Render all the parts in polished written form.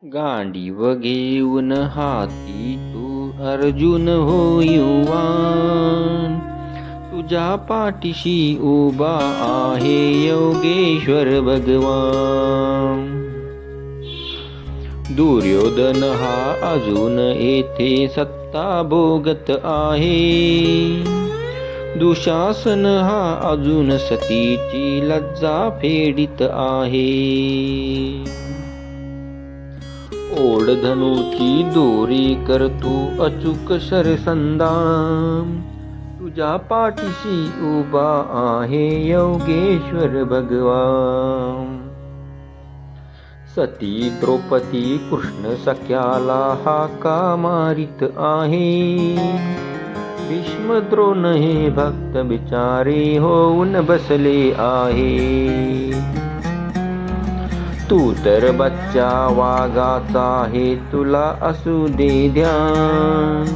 गांडीव घेऊन हाती तू अर्जुन होईवान, तुझ्या पाठीशी उभा आहे योगेश्वर भगवान. दुर्योधन हा अजून येथे सत्ता भोगत आहे, दुशासन हा अजून सतीची लज्जा फेडित आहे. ओढधनुची दोरी करतू अचूक शरसंधान, तुझ्या पाठीशी उभा आहे योगेश्वर भगवान. सती द्रौपदी कृष्ण सख्याला हाका मारित आहे, भीष्म द्रोण हे भक्त बिचारे होऊन बसले आहे. तू तर बच्चा वाघाचा हे तुला असू दे ध्यान,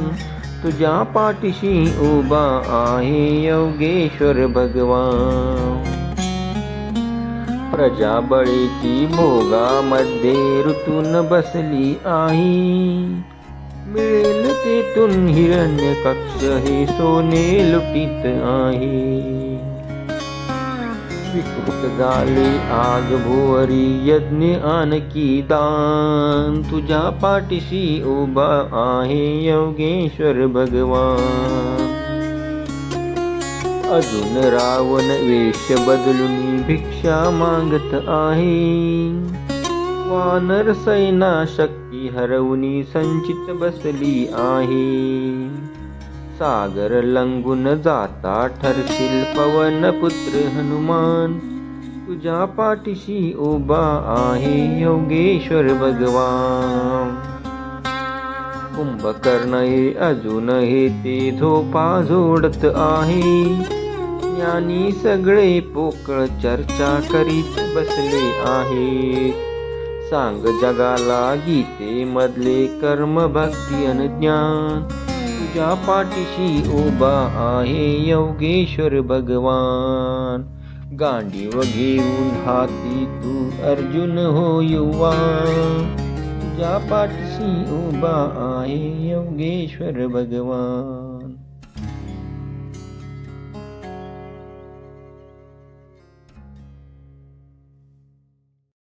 तुझ्या पाठीशी उभा आहे योगेश्वर भगवान. प्रजाबळीची भोगामध्ये ऋतून बसली आहे, मिळेल तेथून हिरण्य कक्ष हे सोने लुटीत आहे. विकृत झाले आज भुवरी यज्ञ आणखी दान, तुझ्या पाठीशी उभा आहे योगेश्वर भगवान. अजून रावण वेश बदलून भिक्षा मागत आहे, वानर सैना शक्ती हरवून संचित बसली आहे. सागर लंघून जाता ठरशील पवन पुत्र हनुमान, तुझ्या पाठीशी उभा आहे योगेश्वर भगवान. कुंभकर्ण हे अजून हे ते झोपा झोडत आहे, ज्ञानी सगळे पोकळ चर्चा करीत बसले आहे. सांग जगाला गीते मधले कर्म भक्ती अन ज्ञान, तुझ्या पाठीशी उभा आहे योगेश्वर भगवान. गांडीव घेऊन हाती तू अर्जुन होईवान, तुझ्या पाठीशी उभा आहे योगेश्वर भगवान.